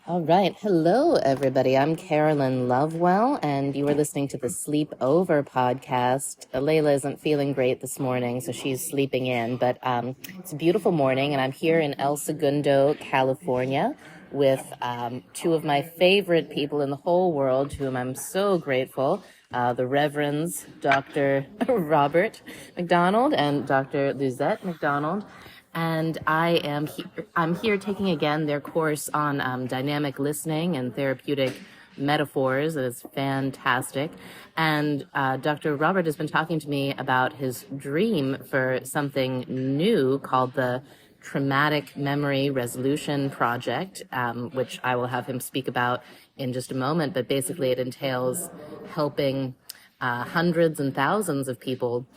All right. Hello, everybody. I'm Carolyn Lovewell, and you are listening to the Sleepover podcast. Laila isn't feeling great this morning, so she's sleeping in. But it's a beautiful morning, and I'm here in El Segundo, California, with two of my favorite people in the whole world, to whom I'm so grateful. The Reverends Dr. Robert McDonald and Dr. Luzette McDonald. And I'm here taking again their course on dynamic listening and therapeutic metaphors. It's fantastic. And Dr. Robert has been talking to me about his dream for something new called the Traumatic Memory Resolution Project, which I will have him speak about in just a moment. But basically it entails helping hundreds and thousands of people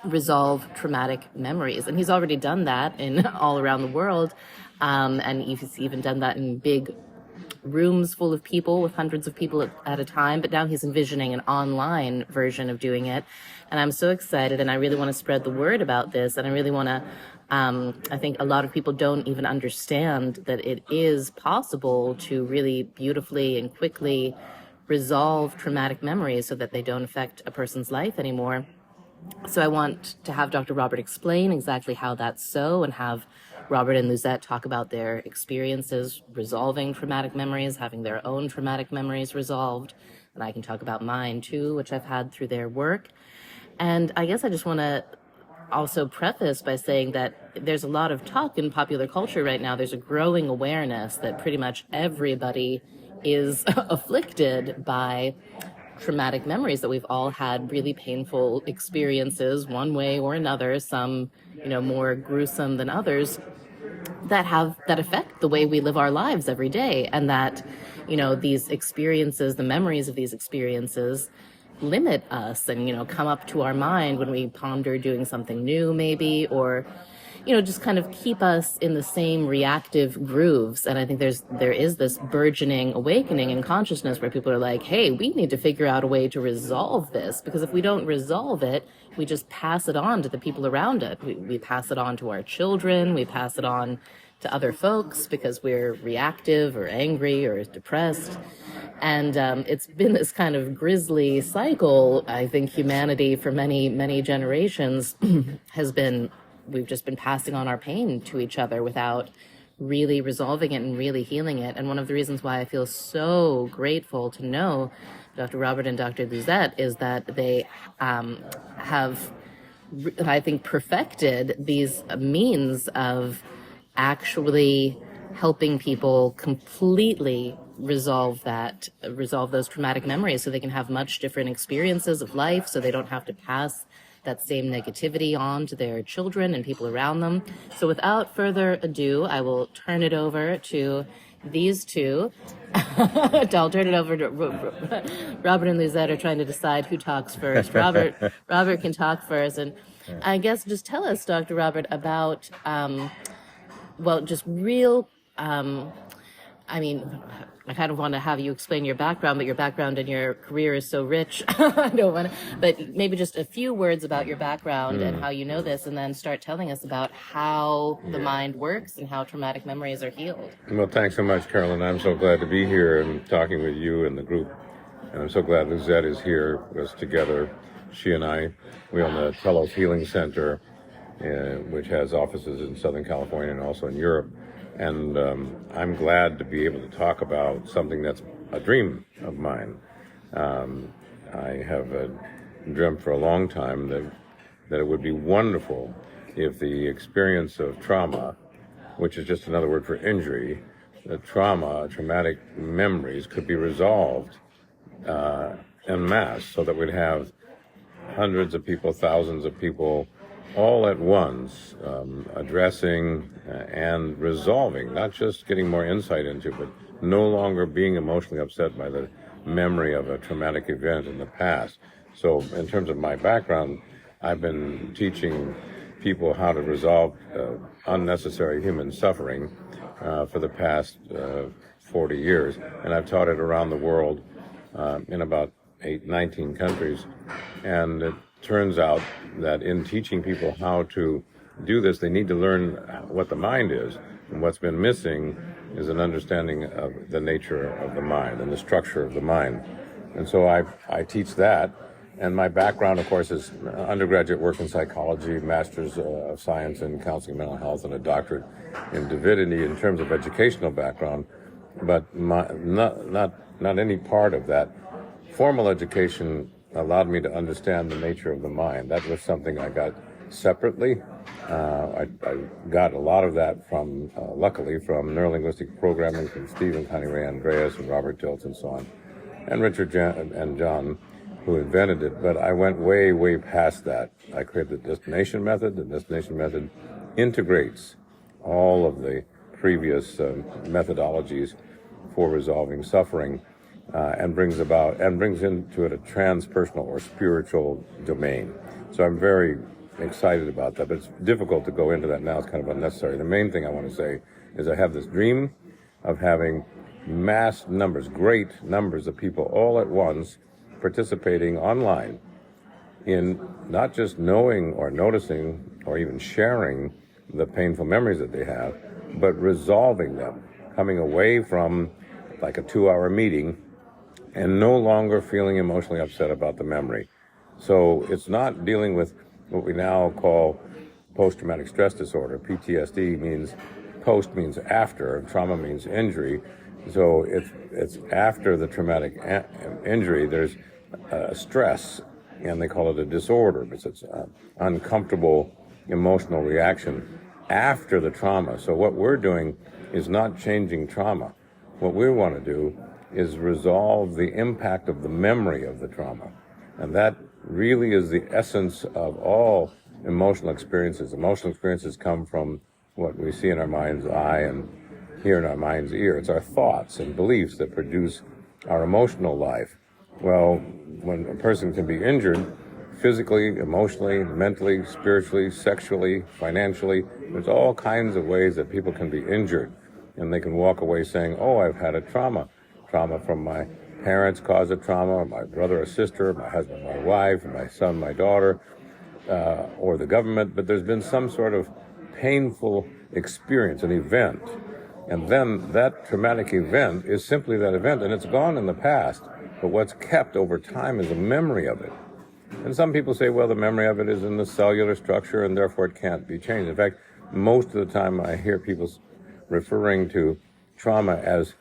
resolve traumatic memories. And he's already done that in all around the world. And he's even done that in big rooms full of people with hundreds of people at a time. But now he's envisioning an online version of doing it. And I'm so excited, and I really want to spread the word about this. And I really want to, I think a lot of people don't even understand that it is possible to really beautifully and quickly resolve traumatic memories so that they don't affect a person's life anymore. So I want to have Dr. Robert explain exactly how that's so, and have Robert and Luzette talk about their experiences resolving traumatic memories, having their own traumatic memories resolved. And I can talk about mine too, which I've had through their work. And I guess I just want to also preface by saying that there's a lot of talk in popular culture right now. There's a growing awareness that pretty much everybody is afflicted by traumatic memories, that we've all had really painful experiences one way or another, some, more gruesome than others, that affect the way we live our lives every day. And that, these experiences, the memories of these experiences limit us and, come up to our mind when we ponder doing something new maybe, or just kind of keep us in the same reactive grooves. And I think there is this burgeoning awakening in consciousness where people are like, hey, we need to figure out a way to resolve this, because if we don't resolve it, we just pass it on to the people around it. We pass it on to our children, we pass it on to other folks because we're reactive or angry or depressed. And it's been this kind of grisly cycle. I think humanity for many, many generations we've just been passing on our pain to each other without really resolving it and really healing it. And one of the reasons why I feel so grateful to know Dr. Robert and Dr. Luzette is that they have, I think, perfected these means of actually helping people completely resolve those traumatic memories, so they can have much different experiences of life, so they don't have to pass that same negativity on to their children and people around them. So without further ado, I will turn it over to these two. I'll turn it over to Robert and Luzette are trying to decide who talks first. Robert can talk first. And I guess just tell us, Dr. Robert, about, just real, I kind of want to have you explain your background, but your background and your career is so rich. I don't want to, but maybe just a few words about your background and how you know this, and then start telling us about how the mind works and how traumatic memories are healed. Well, thanks so much, Carolyn. I'm so glad to be here and talking with you and the group. And I'm so glad Luzette is here with us together. She and we own the Telos Healing Center, which has offices in Southern California and also in Europe. And I'm glad to be able to talk about something that's a dream of mine. I have dreamt for a long time that it would be wonderful if the experience of trauma, which is just another word for injury, traumatic memories could be resolved en masse, so that we'd have hundreds of people, thousands of people all at once, addressing and resolving, not just getting more insight into, but no longer being emotionally upset by the memory of a traumatic event in the past. So in terms of my background, I've been teaching people how to resolve unnecessary human suffering for the past 40 years, and I've taught it around the world in about 19 countries. And it turns out that in teaching people how to do this, they need to learn what the mind is. And what's been missing is an understanding of the nature of the mind and the structure of the mind. And so I teach that. And my background, of course, is undergraduate work in psychology, master's of science in counseling and mental health, and a doctorate in divinity in terms of educational background. But not any part of that formal education allowed me to understand the nature of the mind. That was something I got separately. I got a lot of that from, luckily, from neurolinguistic programming from Steve and Connie Ray Andreas and Robert Dilts and so on, and Richard and John, who invented it. But I went way, way past that. I created the destination method. The destination method integrates all of the previous methodologies for resolving suffering, and brings into it a transpersonal or spiritual domain. So I'm very excited about that, but it's difficult to go into that now. It's kind of unnecessary. The main thing I want to say is I have this dream of having mass numbers, great numbers of people all at once participating online in not just knowing or noticing or even sharing the painful memories that they have, but resolving them, coming away from like a 2-hour meeting and no longer feeling emotionally upset about the memory. So it's not dealing with what we now call post-traumatic stress disorder. PTSD means post means after, trauma means injury. So it's after the traumatic injury, there's stress, and they call it a disorder, because it's an uncomfortable emotional reaction after the trauma. So what we're doing is not changing trauma. What we want to do is resolve the impact of the memory of the trauma. And that really is the essence of all emotional experiences. Emotional experiences come from what we see in our mind's eye and hear in our mind's ear. It's our thoughts and beliefs that produce our emotional life. Well, when a person can be injured physically, emotionally, mentally, spiritually, sexually, financially, there's all kinds of ways that people can be injured. And they can walk away saying, oh, I've had a trauma. Trauma from my parents caused a trauma, my brother or sister, my husband, my wife, my son, my daughter, or the government. But there's been some sort of painful experience, an event. And then that traumatic event is simply that event, and it's gone in the past. But what's kept over time is a memory of it. And some people say, well, the memory of it is in the cellular structure, and therefore it can't be changed. In fact, most of the time I hear people referring to trauma as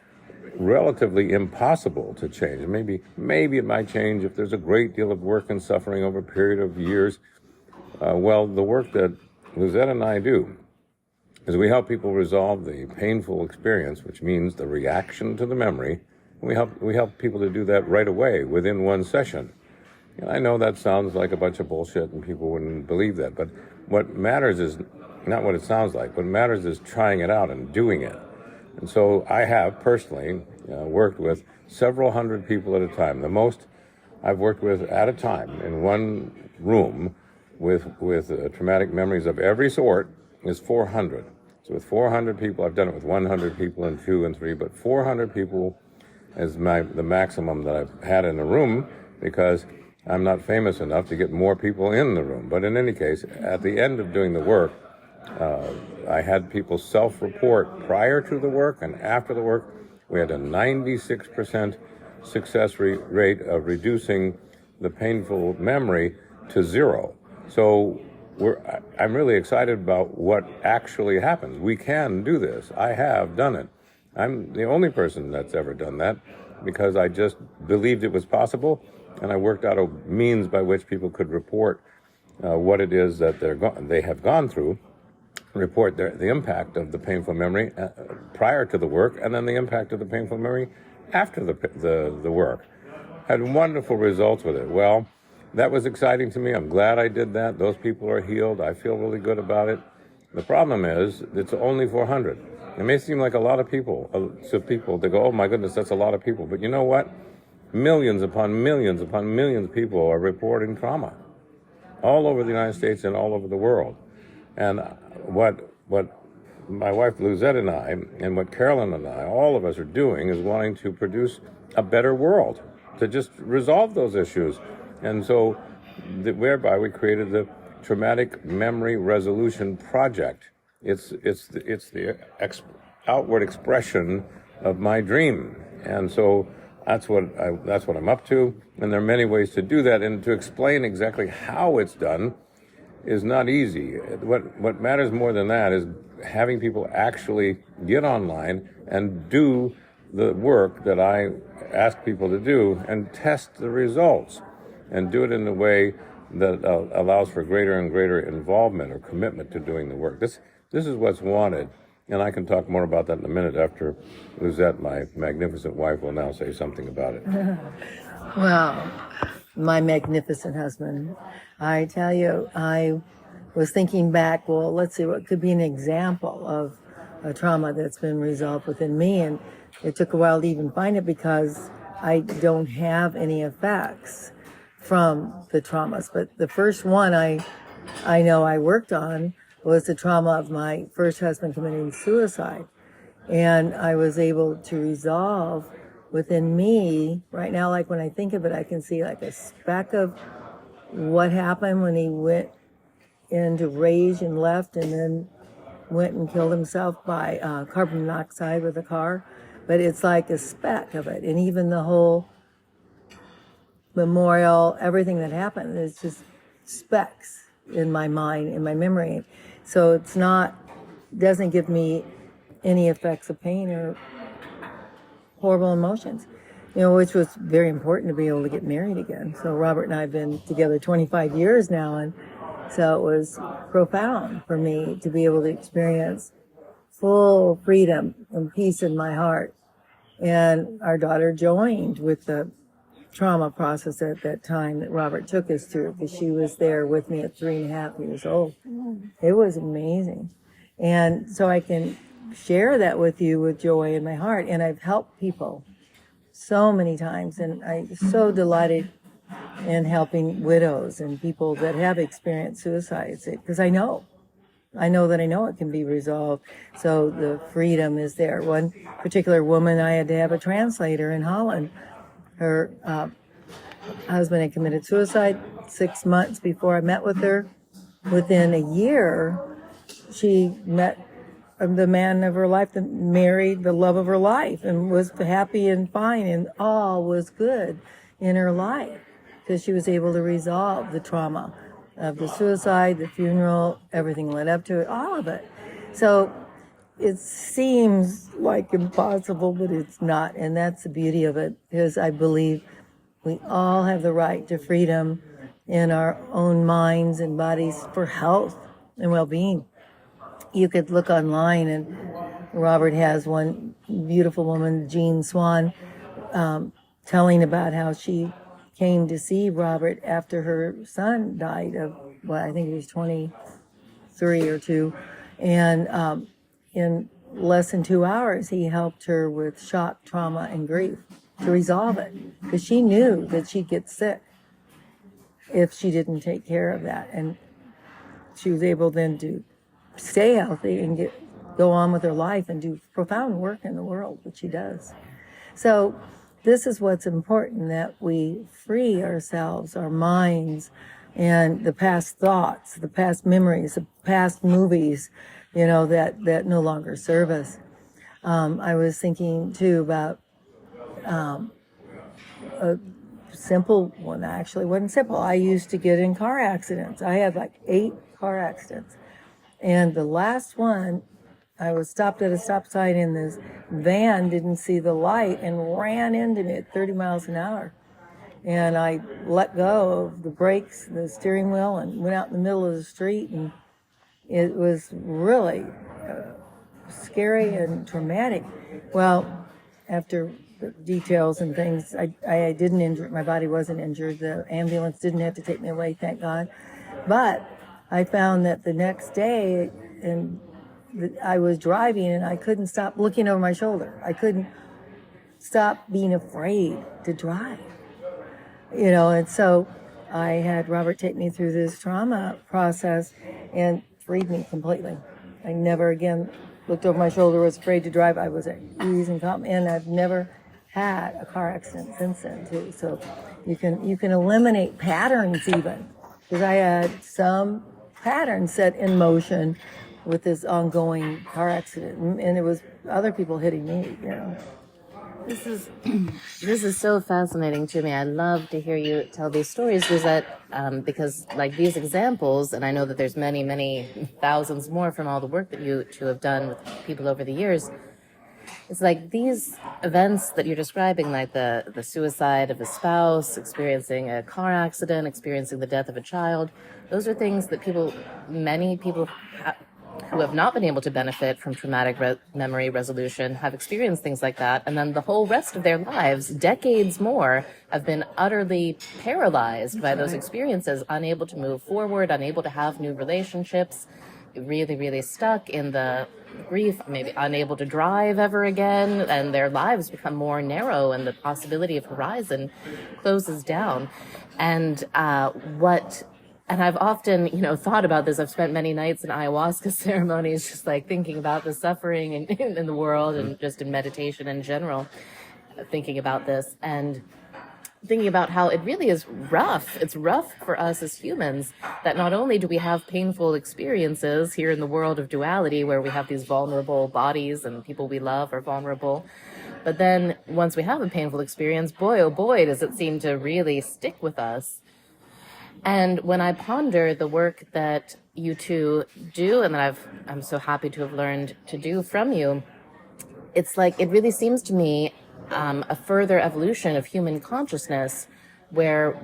relatively impossible to change. Maybe it might change if there's a great deal of work and suffering over a period of years. Well, the work that Luzette and I do is we help people resolve the painful experience, which means the reaction to the memory. We help people to do that right away within one session. And I know that sounds like a bunch of bullshit and people wouldn't believe that, but what matters is not what it sounds like. What matters is trying it out and doing it. And so I have personally worked with several hundred people at a time. The most I've worked with at a time in one room with traumatic memories of every sort is 400. So with 400 people, I've done it with 100 people and 2 and 3, but 400 people is the maximum that I've had in a room, because I'm not famous enough to get more people in the room. But in any case, at the end of doing the work, I had people self-report prior to the work and after the work. We had a 96% success rate of reducing the painful memory to 0. So I'm really excited about what actually happens. We can do this. I have done it. I'm the only person that's ever done that, because I just believed it was possible, and I worked out a means by which people could report what it is that they have gone through, report the impact of the painful memory prior to the work, and then the impact of the painful memory after the work. Had wonderful results with it. Well, that was exciting to me. I'm glad I did that. Those people are healed. I feel really good about it. The problem is it's only 400. It may seem like a lot of people to people. They go, oh my goodness, that's a lot of people. But you know what? Millions upon millions upon millions of people are reporting trauma all over the United States and all over the world. And what my wife Luzette and I, and what Carolyn and I, all of us are doing, is wanting to produce a better world, to just resolve those issues. And so whereby we created the Traumatic Memory Resolution Project. It's the outward expression of my dream. And so that's what I'm up to. And there are many ways to do that. And to explain exactly how it's done is not easy. What matters more than that is having people actually get online and do the work that I ask people to do and test the results and do it in a way that allows for greater and greater involvement or commitment to doing the work. This is what's wanted. And I can talk more about that in a minute after Luzette, my magnificent wife, will now say something about it. Wow, my magnificent husband. I tell you, I was thinking back, well, let's see, what could be an example of a trauma that's been resolved within me. And it took a while to even find it because I don't have any effects from the traumas. But the first one I know I worked on was the trauma of my first husband committing suicide. And I was able to resolve within me, right now, like when I think of it, I can see like a speck of what happened when he went into rage and left and then went and killed himself by carbon monoxide with a car. But it's like a speck of it. And even the whole memorial, everything that happened is just specks in my mind, in my memory. So it's not, doesn't give me any effects of pain or horrible emotions, which was very important to be able to get married again. So Robert and I have been together 25 years now, and so it was profound for me to be able to experience full freedom and peace in my heart. And our daughter joined with the trauma process at that time that Robert took us through, because she was there with me at 3.5 years old. It was amazing. And so I can share that with you with joy in my heart. And I've helped people so many times, and I'm so delighted in helping widows and people that have experienced suicides, because I know it can be resolved. So the freedom is there. One particular woman, I had to have a translator in Holland. Her husband had committed suicide 6 months before I met with her. Within a year, she met the man of her life, married the love of her life, and was happy and fine, and all was good in her life because she was able to resolve the trauma of the suicide, the funeral, everything led up to it, all of it. So it seems like impossible, but it's not. And that's the beauty of it, because I believe we all have the right to freedom in our own minds and bodies for health and well-being. You could look online, and Robert has one beautiful woman, Jean Swan, telling about how she came to see Robert after her son died of, I think he was 23 or 2. And in less than 2 hours, he helped her with shock, trauma, and grief to resolve it, because she knew that she'd get sick if she didn't take care of that. And she was able then to stay healthy and go on with her life and do profound work in the world, which she does. So this is what's important, that we free ourselves, our minds, and the past thoughts, the past memories, the past movies, that no longer serve us. I was thinking too about a simple one. Actually, wasn't simple. I used to get in car accidents. I had like 8 car accidents. And the last one, I was stopped at a stop sign, and this van didn't see the light and ran into me at 30 miles an hour. And I let go of the brakes, the steering wheel, and went out in the middle of the street. And it was really scary and traumatic. Well, after the details and things, I didn't injure, my body wasn't injured. The ambulance didn't have to take me away, thank God. But I found that the next day, and I was driving, and I couldn't stop looking over my shoulder. I couldn't stop being afraid to drive, and so I had Robert take me through this trauma process and freed me completely. I never again looked over my shoulder, was afraid to drive. I was at ease and calm, and I've never had a car accident since then too. So you can eliminate patterns even, because I had some patterns set in motion with this ongoing car accident, and it was other people hitting me, you know. This is so fascinating to me. I love to hear you tell these stories, Lizette, because like these examples, and I know that there's many, many thousands more from all the work that you two have done with people over the years. It's like these events that you're describing, like the suicide of a spouse, experiencing a car accident, experiencing the death of a child. Those are things that many people who have not been able to benefit from traumatic memory resolution have experienced things like that. And then the whole rest of their lives, decades more, have been utterly paralyzed by those experiences, unable to move forward, unable to have new relationships, really, really stuck in the grief, maybe unable to drive ever again, and their lives become more narrow and the possibility of horizon closes down. And and I've often, thought about this. I've spent many nights in ayahuasca ceremonies just like thinking about the suffering in the world and just in meditation in general, thinking about this and thinking about how it really is rough. It's rough for us as humans that not only do we have painful experiences here in the world of duality where we have these vulnerable bodies and people we love are vulnerable, but then once we have a painful experience, boy, oh boy, does it seem to really stick with us. And when I ponder the work that you two do and that I'm so happy to have learned to do from you, it's like it really seems to me a further evolution of human consciousness where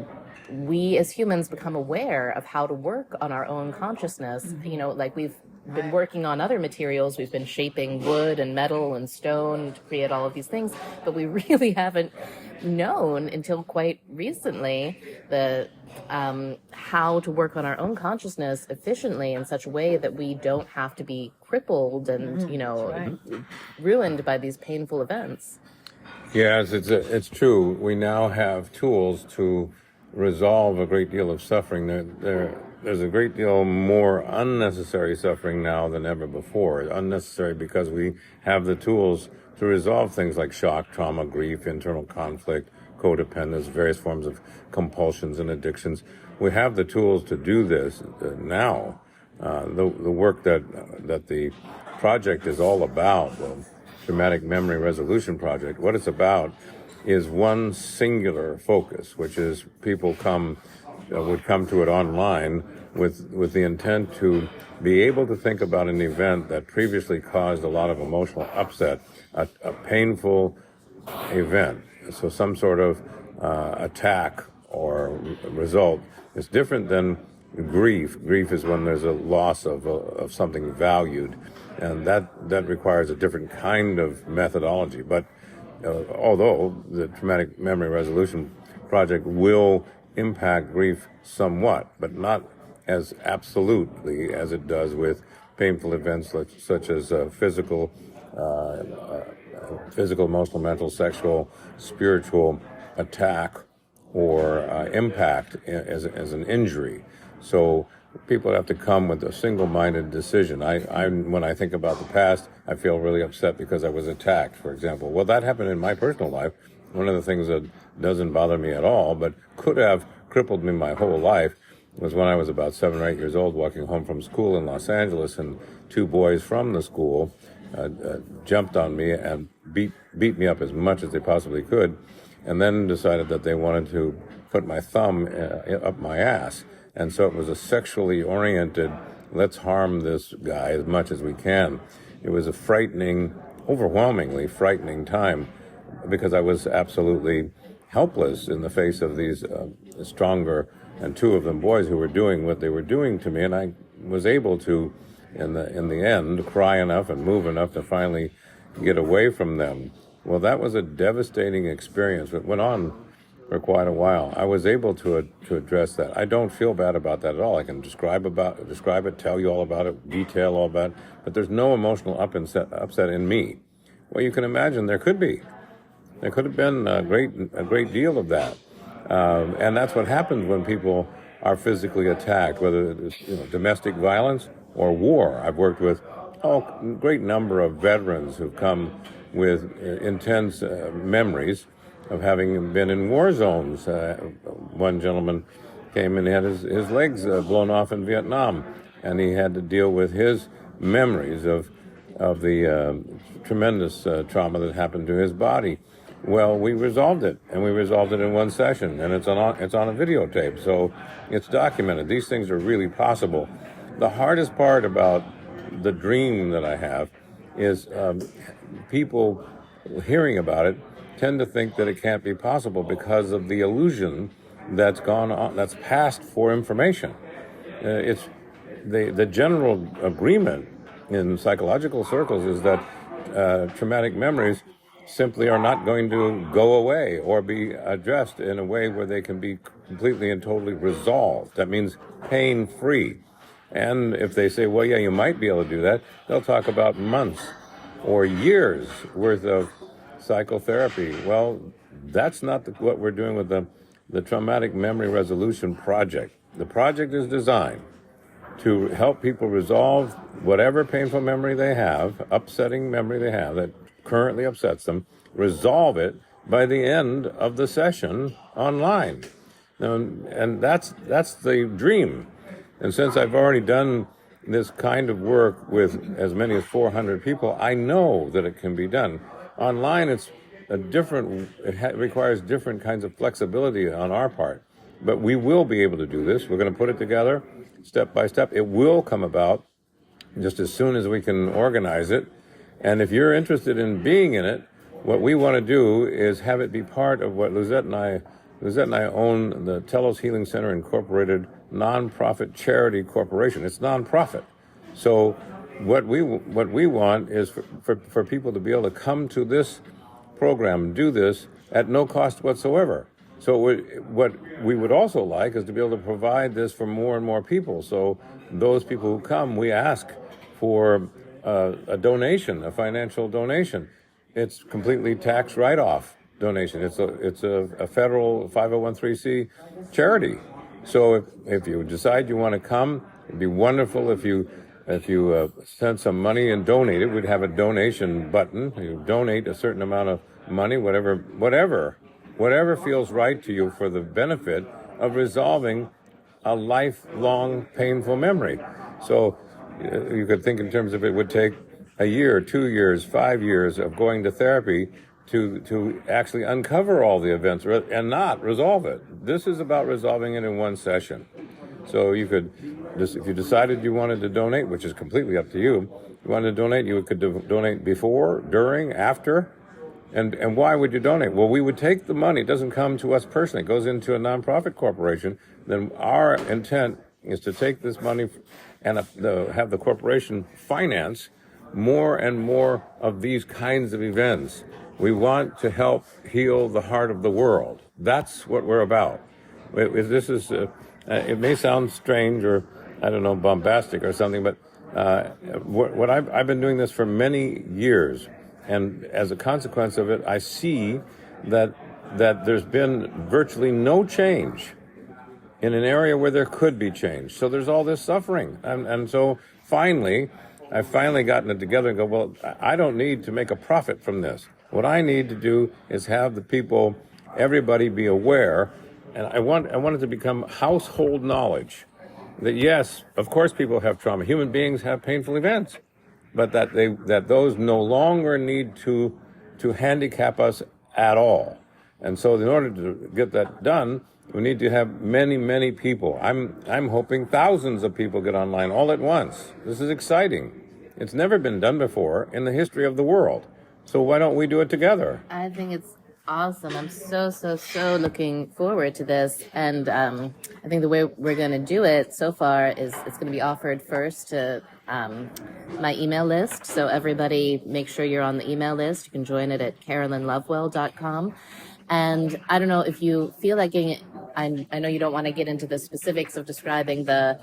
we as humans become aware of how to work on our own consciousness. Like we've been working on other materials. We've been shaping wood and metal and stone to create all of these things, but we really haven't known until quite recently how to work on our own consciousness efficiently in such a way that we don't have to be crippled and ruined by these painful events. Yes, it's true. We now have tools to resolve a great deal of suffering. There's a great deal more unnecessary suffering now than ever before. Unnecessary because we have the tools to resolve things like shock, trauma, grief, internal conflict, codependence, various forms of compulsions and addictions. We have the tools to do this now. The work that the project is all about, the Traumatic Memory Resolution Project, what it's about is one singular focus, which is people would come to it online with the intent to be able to think about an event that previously caused a lot of emotional upset, a painful event. So some sort of attack or result is different than grief. Grief is when there's a loss of something valued, and that requires a different kind of methodology. But although the Traumatic Memory Resolution Project will impact grief somewhat, but not as absolutely as it does with painful events such as physical, emotional, mental, sexual, spiritual attack or impact as an injury. So people have to come with a single-minded decision. When I think about the past, I feel really upset because I was attacked, for example. Well, that happened in my personal life. One of the things that doesn't bother me at all, but could have crippled me my whole life, was when I was about 7 or 8 years old, walking home from school in Los Angeles, and 2 boys from the school jumped on me and beat me up as much as they possibly could, and then decided that they wanted to put my thumb up my ass. And so it was a sexually oriented, let's harm this guy as much as we can. It was a overwhelmingly frightening time, because I was absolutely helpless in the face of these stronger, and 2 of them boys who were doing what they were doing to me, and I was able to, in the end, cry enough and move enough to finally get away from them. Well, that was a devastating experience. It went on for quite a while. I was able to address that. I don't feel bad about that at all. I can describe it, tell you all about it, detail all about it, but there's no emotional upset in me. Well, you can imagine there could be. There could have been a great deal of that. And that's what happens when people are physically attacked, whether it's domestic violence or war. I've worked with a great number of veterans who've come with intense memories of having been in war zones. One gentleman came and had his legs blown off in Vietnam, and he had to deal with his memories of the tremendous trauma that happened to his body. Well, we resolved it, and we resolved it in one session, and it's on a videotape, so it's documented. These things are really possible. The hardest part about the dream that I have is people hearing about it tend to think that it can't be possible because of the illusion that's gone on, that's passed for information. It's the general agreement in psychological circles is that traumatic memories simply are not going to go away or be addressed in a way where they can be completely and totally resolved. That means pain-free. And if they say, well, yeah, you might be able to do that, they'll talk about months or years worth of psychotherapy. Well, that's not what we're doing with the Traumatic Memory Resolution Project. The project is designed to help people resolve whatever painful memory they have, upsetting memory they have that currently upsets them, resolve it by the end of the session online. And that's the dream. And since I've already done this kind of work with as many as 400 people, I know that it can be done. Online, it requires different kinds of flexibility on our part. But we will be able to do this. We're going to put it together step by step. It will come about just as soon as we can organize it. And if you're interested in being in it, what we want to do is have it be part of what Luzette and I own the Telos Healing Center Incorporated nonprofit charity corporation. It's nonprofit. So what we want is for people to be able to come to this program, do this at no cost whatsoever. So what we would also like is to be able to provide this for more and more people. So those people who come, we ask for a donation, a financial donation. It's completely tax write-off donation. It's a federal 501(c) charity. So if you decide you want to come, it'd be wonderful if you send some money and donate it. We'd have a donation button. You donate a certain amount of money, whatever feels right to you for the benefit of resolving a lifelong painful memory. So you could think in terms of it would take a year, 2 years, 5 years of going to therapy to actually uncover all the events and not resolve it. This is about resolving it in one session. So you could, if you decided you wanted to donate, which is completely up to you, you wanted to donate, you could donate before, during, after. And why would you donate? Well, we would take the money. It doesn't come to us personally. It goes into a nonprofit corporation. Then our intent is to take this money and have the corporation finance more and more of these kinds of events. We want to help heal the heart of the world. That's what we're about. This is, it may sound strange or, I don't know, bombastic or something, but what I've been doing this for many years. And as a consequence of it, I see that there's been virtually no change in an area where there could be change. So there's all this suffering. And so I've finally gotten it together and go, well, I don't need to make a profit from this. What I need to do is have the people, everybody be aware, and I want it to become household knowledge that yes, of course people have trauma. Human beings have painful events, but that those no longer need to handicap us at all. And so in order to get that done, we need to have many, many people. I'm hoping thousands of people get online all at once. This is exciting. It's never been done before in the history of the world. So why don't we do it together? I think it's awesome. I'm so looking forward to this. And I think the way we're going to do it so far is it's going to be offered first to my email list. So everybody make sure you're on the email list. You can join it at carolynlovewell.com. And I don't know if you feel like getting it. I know you don't want to get into the specifics of describing the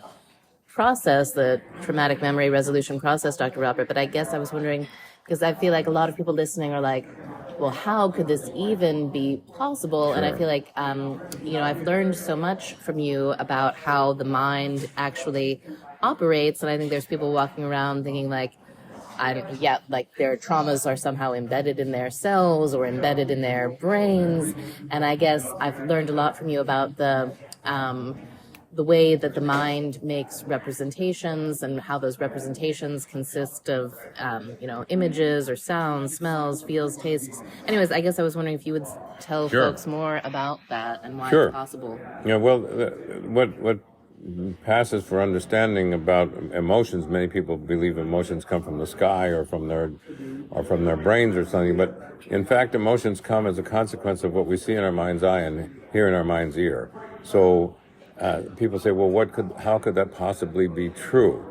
process, the traumatic memory resolution process, Dr. Robert, but I guess I was wondering, because I feel like a lot of people listening are like, well, how could this even be possible? Sure. And I feel like, I've learned so much from you about how the mind actually operates. And I think there's people walking around thinking like their traumas are somehow embedded in their cells or embedded in their brains. And I guess I've learned a lot from you about the the way that the mind makes representations and how those representations consist of, images or sounds, smells, feels, tastes. Anyways, I guess I was wondering if you would tell Sure. folks more about that and why Sure. it's possible. Yeah, well, what passes for understanding about emotions, many people believe emotions come from the sky or from their brains or something, but in fact emotions come as a consequence of what we see in our mind's eye and hear in our mind's ear. So people say, well, how could that possibly be true?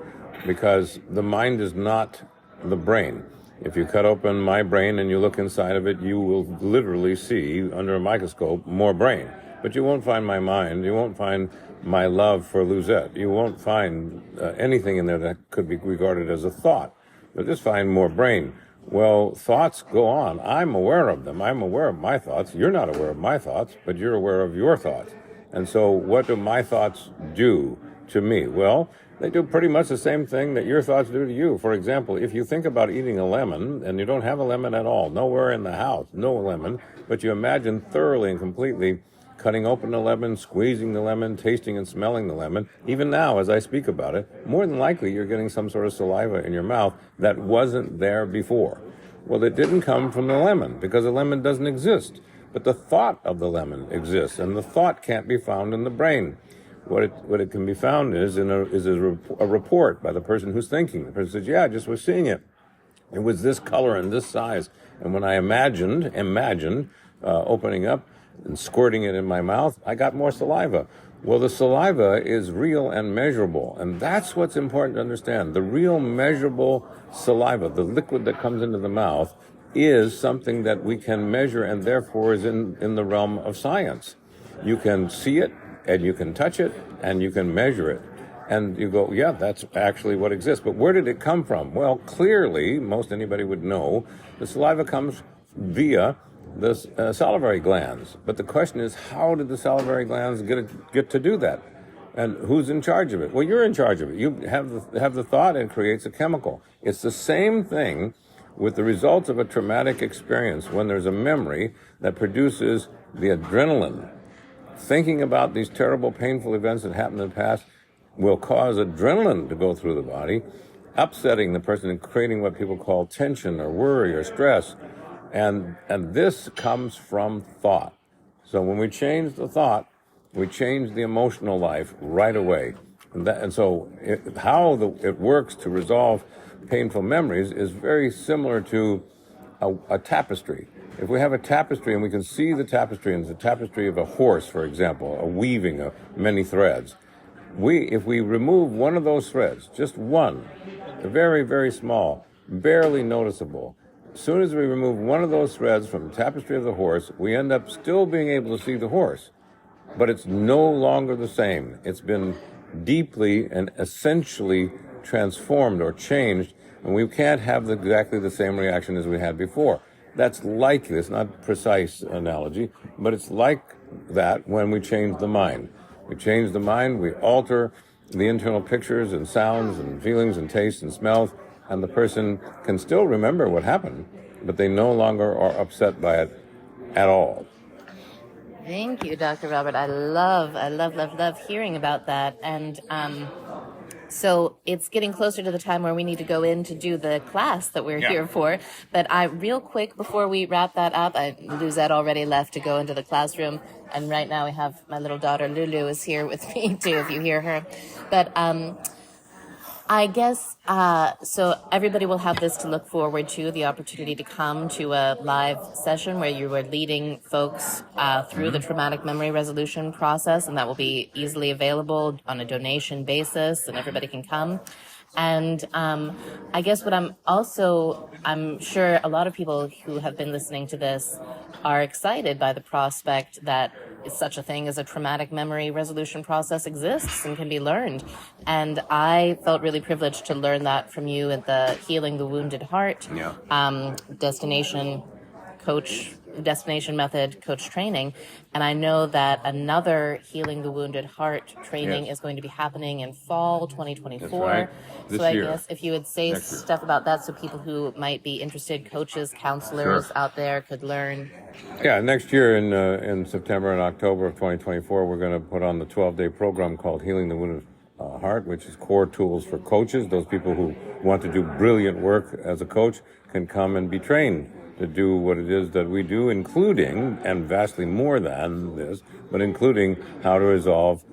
Because the mind is not the brain. If you cut open my brain and you look inside of it, you will literally see, under a microscope, more brain. But you won't find my mind. You won't find my love for Luzette. You won't find anything in there that could be regarded as a thought. You'll just find more brain. Well, thoughts go on. I'm aware of them. I'm aware of my thoughts. You're not aware of my thoughts, but you're aware of your thoughts. And so what do my thoughts do to me? Well, they do pretty much the same thing that your thoughts do to you. For example, if you think about eating a lemon and you don't have a lemon at all, nowhere in the house, no lemon, but you imagine thoroughly and completely cutting open the lemon, squeezing the lemon, tasting and smelling the lemon, even now as I speak about it, more than likely you're getting some sort of saliva in your mouth that wasn't there before. Well, it didn't come from the lemon because the lemon doesn't exist. But the thought of the lemon exists, and the thought can't be found in the brain. What it can be found is a report by the person who's thinking. The person says, yeah, I just was seeing it. It was this color and this size. And when I imagined opening up and squirting it in my mouth, I got more saliva. Well, the saliva is real and measurable, and that's what's important to understand. The real measurable saliva, the liquid that comes into the mouth, is something that we can measure and therefore is in the realm of science. You can see it, and you can touch it, and you can measure it. And you go, yeah, that's actually what exists. But where did it come from? Well, clearly, most anybody would know, the saliva comes via the salivary glands. But the question is, how did the salivary glands get to do that? And who's in charge of it? Well, you're in charge of it. You have the thought, and it creates a chemical. It's the same thing with the results of a traumatic experience when there's a memory that produces the adrenaline. Thinking about these terrible, painful events that happened in the past will cause adrenaline to go through the body, upsetting the person and creating what people call tension or worry or stress. And this comes from thought. So when we change the thought, we change the emotional life right away. And so how it works to resolve painful memories is very similar to a tapestry. If we have a tapestry and we can see the tapestry, and it's a tapestry of a horse, for example, a weaving of many threads, if we remove one of those threads, just one, very, very small, barely noticeable, as soon as we remove one of those threads from the tapestry of the horse, we end up still being able to see the horse. But it's no longer the same. It's been deeply and essentially transformed or changed, and we can't have exactly the same reaction as we had before. That's like this, not precise analogy, but it's like that when we change the mind. We change the mind, we alter the internal pictures and sounds and feelings and tastes and smells, and the person can still remember what happened, but they no longer are upset by it at all. Thank you, Dr. Robert. I love hearing about that. And so it's getting closer to the time where we need to go in to do the class that we're here for. But real quick, before we wrap that up, Luzette already left to go into the classroom. And right now we have my little daughter, Lulu, is here with me too, if you hear her. But I guess, so everybody will have this to look forward to, the opportunity to come to a live session where you are leading folks through the traumatic memory resolution process, and that will be easily available on a donation basis, and everybody can come. And I guess what I'm sure a lot of people who have been listening to this are excited by the prospect that such a thing as a traumatic memory resolution process exists and can be learned. And I felt really privileged to learn that from you at the Healing the Wounded Heart destination coach destination method coach training. And I know that another Healing the Wounded Heart training Yes. is going to be happening in fall 2024. That's right. This So I year. guess if you would say Next year. stuff about that so people who might be interested, coaches, counselors Sure. out there could learn. Yeah, next year in September and October of 2024, we're going to put on the 12-day program called Healing the Wounded Heart, which is core tools for coaches. Those people who want to do brilliant work as a coach can come and be trained to do what it is that we do, including, and vastly more than this, but including how to resolve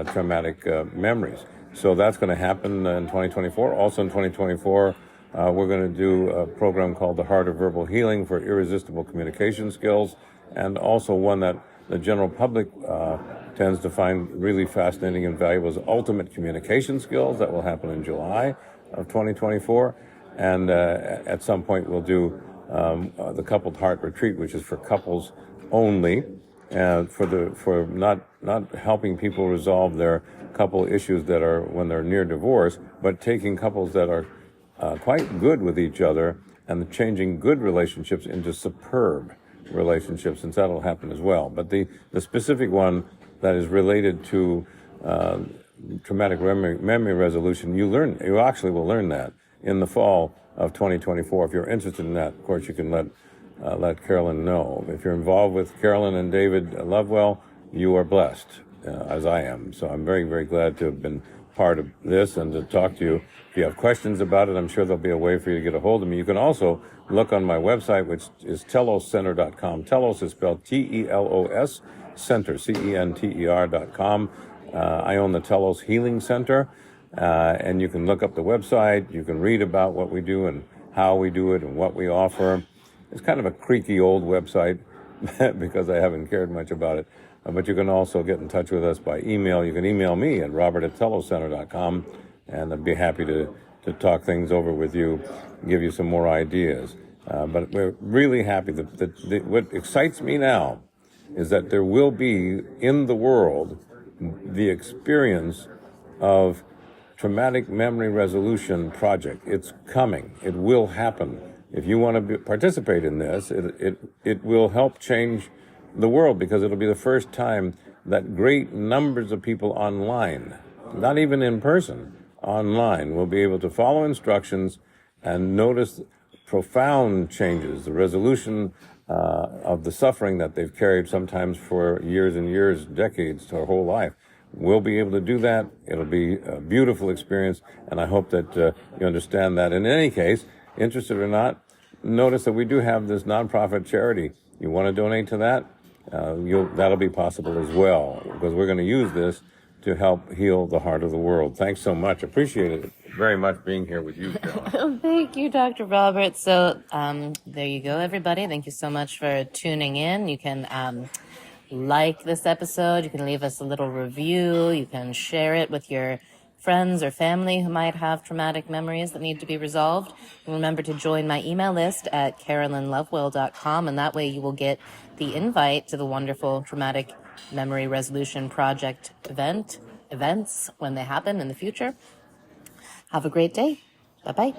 traumatic memories. So that's going to happen in 2024. Also in 2024, we're going to do a program called The Heart of Verbal Healing for irresistible communication skills, and also one that the general public tends to find really fascinating and valuable is Ultimate Communication Skills. That will happen in July of 2024. And at some point we'll do the Coupled Heart Retreat, which is for couples only, for not helping people resolve their couple issues that are when they're near divorce, but taking couples that are quite good with each other and changing good relationships into superb relationships, since that'll happen as well. But the specific one that is related to traumatic memory resolution, you actually will learn that in the fall of 2024. If you're interested in that, of course, you can let Carolyn know. If you're involved with Carolyn and David Lovewell, you are blessed, as I am. So I'm very, very glad to have been part of this and to talk to you. If you have questions about it, I'm sure there'll be a way for you to get a hold of me. You can also look on my website, which is teloscenter.com. Telos is spelled T-E-L-O-S, center, C-E-N-T-E-R.com. I own the Telos Healing Center, and you can look up the website. You can read about what we do and how we do it and what we offer. It's kind of a creaky old website because I haven't cared much about it. But you can also get in touch with us by email. You can email me at robert@telocenter.com, and I'd be happy to talk things over with you, give you some more ideas. But we're really happy that what excites me now is that there will be in the world the experience of traumatic memory resolution project. It's coming. It will happen. If you want to participate in this, it will help change the world, because it'll be the first time that great numbers of people online, not even in person, online, will be able to follow instructions and notice profound changes, the resolution of the suffering that they've carried sometimes for years and years, decades, their whole life. We'll be able to do that. It'll be a beautiful experience, and I hope that you understand that. In any case, interested or not, notice that we do have this nonprofit charity. You want to donate to that? That'll be possible as well, because we're going to use this to help heal the heart of the world. Thanks so much. Appreciate it very much being here with you, Carolyn. Thank you, Dr. Robert. So there you go, everybody. Thank you so much for tuning in. You can like this episode. You can leave us a little review. You can share it with your friends or family who might have traumatic memories that need to be resolved. And remember to join my email list at carolynlovewell.com, and that way you will get the invite to the wonderful Traumatic Memory Resolution Project events when they happen in the future. Have a great day. Bye-bye.